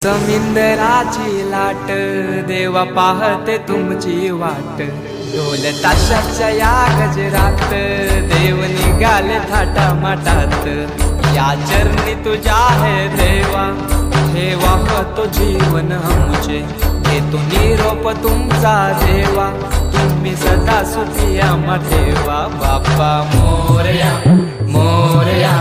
समिंदराची लाट देवा पाहते तुमची वाट, ढोल ताशाच्या या गजरात देव निघाले थाटा माटात। या चरणी तुझ्या है देवा, ठेवा तो जीवन आमचे, घेतो निरोप तुमचा देवा, तुम्ही सदा सुखी आम्हा ठेवा। बाप्पा मोरया मोरया